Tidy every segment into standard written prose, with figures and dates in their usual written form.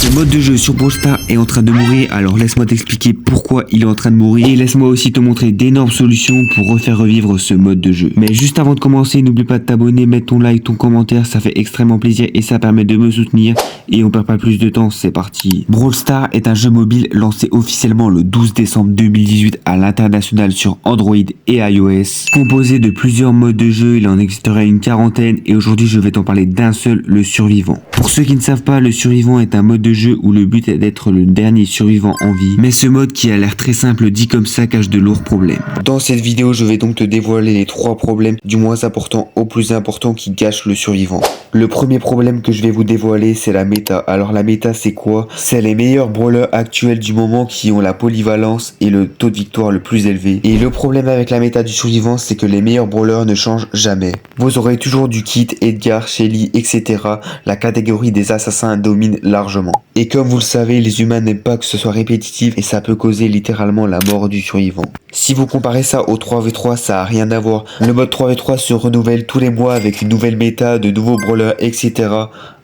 Ce mode de jeu sur Brawl Stars est en train de mourir, alors laisse-moi t'expliquer pourquoi il est en train de mourir et laisse-moi aussi te montrer d'énormes solutions pour refaire revivre ce mode de jeu. Mais juste avant de commencer, n'oublie pas de t'abonner, mettre ton like, ton commentaire, ça fait extrêmement plaisir et ça permet de me soutenir. Et on perd pas plus de temps, c'est parti. Brawl Stars est un jeu mobile lancé officiellement le 12 décembre 2018 à l'international sur Android et iOS. Composé de plusieurs modes de jeu, il en existerait une quarantaine et aujourd'hui je vais t'en parler d'un seul, le survivant. Pour ceux qui ne savent pas, le survivant est un mode de jeu où le but est d'être le dernier survivant en vie. Mais ce mode qui a l'air très simple dit comme ça cache de lourds problèmes. Dans cette vidéo, je vais donc te dévoiler les 3 problèmes du moins important au plus important qui gâchent le survivant. Le premier problème que je vais vous dévoiler, c'est la méta. Alors la méta, c'est quoi? C'est les meilleurs brawlers actuels du moment qui ont la polyvalence et le taux de victoire le plus élevé. Et le problème avec la méta du survivant, c'est que les meilleurs brawlers ne changent jamais. Vous aurez toujours du Kit, Edgar, Shelly, etc. La catégorie des assassins domine largement. Et comme vous le savez, les humains n'aiment pas que ce soit répétitif et ça peut causer littéralement la mort du survivant. Si vous comparez ça au 3v3, ça a rien à voir. Le mode 3v3 se renouvelle tous les mois avec une nouvelle méta, de nouveaux brawlers, etc.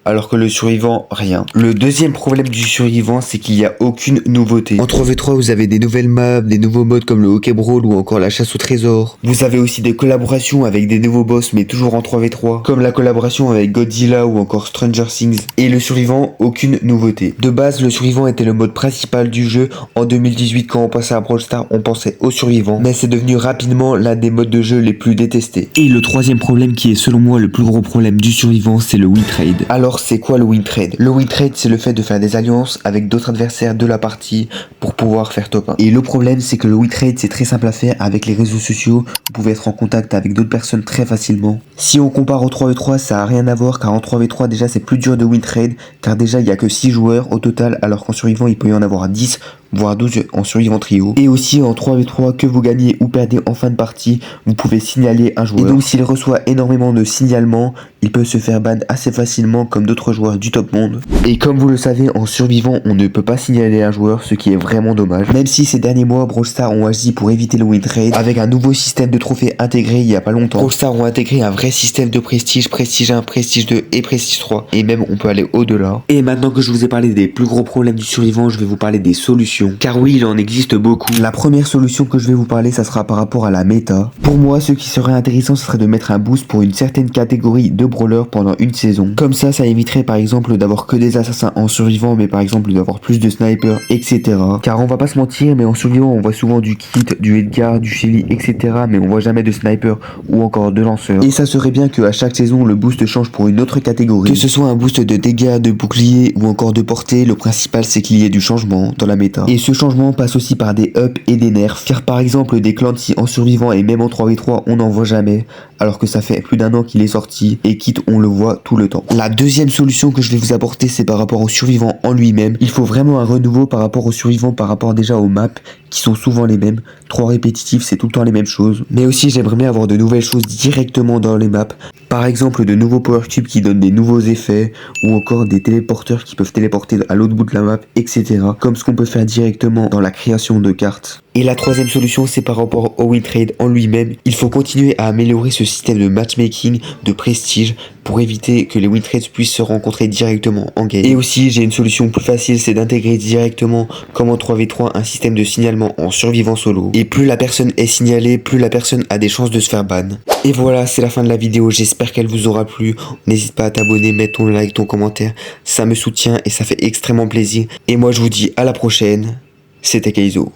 Alors que le survivant, rien. Le deuxième problème du survivant, c'est qu'il n'y a aucune nouveauté. En 3v3, vous avez des nouvelles maps, des nouveaux modes comme le hockey brawl ou encore la chasse au trésor. Vous avez aussi des collaborations avec des nouveaux boss, mais toujours en 3v3, comme la collaboration avec Godzilla ou encore Stranger Things. Et le survivant, aucune nouveauté. De base, le survivant était le mode principal du jeu. En 2018, quand on passait à Brawl Stars, on pensait au survivant, mais c'est devenu rapidement l'un des modes de jeu les plus détestés. Et le troisième problème qui est selon moi le plus gros problème du survivant, c'est le win trade. Alors c'est quoi le win trade? Le win trade, c'est le fait de faire des alliances avec d'autres adversaires de la partie pour pouvoir faire top 1. Et le problème, c'est que le win trade, c'est très simple à faire avec les réseaux sociaux. Vous pouvez être en contact avec d'autres personnes très facilement. Si on compare au 3v3, ça a rien à voir car en 3v3 déjà c'est plus dur de win trade car déjà il y a que 6 joueurs au total alors qu'en survivant il peut y en avoir 10 voire 12 en survivant trio. Et aussi en 3v3, que vous gagnez ou perdez en fin de partie, vous pouvez signaler un joueur. Et donc s'il reçoit énormément de signalements, il peut se faire ban assez facilement comme d'autres joueurs du top monde. Et comme vous le savez, en survivant, on ne peut pas signaler un joueur, ce qui est vraiment dommage. Même si ces derniers mois, Brawl Stars ont agi pour éviter le win trade, avec un nouveau système de trophées intégré il y a pas longtemps. Brawl Stars ont intégré un vrai système de prestige, prestige 1, prestige 2 et prestige 3. Et même on peut aller au-delà. Et maintenant que je vous ai parlé des plus gros problèmes du survivant, je vais vous parler des solutions. Car oui, il en existe beaucoup. La première solution que je vais vous parler, ça sera par rapport à la méta. Pour moi, ce qui serait intéressant, ce serait de mettre un boost pour une certaine catégorie de brawlers pendant une saison. Comme ça éviterait par exemple d'avoir que des assassins en survivant, mais par exemple d'avoir plus de snipers, etc. Car on va pas se mentir, mais en survivant, on voit souvent du Kit, du Edgar, du Shelly, etc. Mais on voit jamais de sniper ou encore de lanceurs. Et ça serait bien qu'à chaque saison, le boost change pour une autre catégorie. Que ce soit un boost de dégâts, de bouclier ou encore de portée, le principal c'est qu'il y ait du changement dans la méta. Et ce changement passe aussi par des ups et des nerfs. Car par exemple, des clans si en survivant et même en 3v3, on n'en voit jamais. Alors que ça fait plus d'un an qu'il est sorti et Kit, on le voit tout le temps. La deuxième solution que je vais vous apporter, c'est par rapport au survivant en lui-même. Il faut vraiment un renouveau par rapport au survivant, par rapport déjà aux maps qui sont souvent les mêmes. Trop répétitifs, c'est tout le temps les mêmes choses. Mais aussi, j'aimerais bien avoir de nouvelles choses directement dans les maps. Par exemple, de nouveaux power cubes qui donnent des nouveaux effets ou encore des téléporteurs qui peuvent téléporter à l'autre bout de la map, etc. Comme ce qu'on peut faire directement dans la création de cartes. Et la troisième solution, c'est par rapport au win trade en lui-même. Il faut continuer à améliorer ce système de matchmaking, de prestige, pour éviter que les win trades puissent se rencontrer directement en game. Et aussi, j'ai une solution plus facile, c'est d'intégrer directement, comme en 3v3, un système de signalement en survivant solo. Et plus la personne est signalée, plus la personne a des chances de se faire ban. Et voilà, c'est la fin de la vidéo, j'espère qu'elle vous aura plu. N'hésite pas à t'abonner, mettre ton like, ton commentaire, ça me soutient et ça fait extrêmement plaisir. Et moi je vous dis à la prochaine, c'était Kaizo.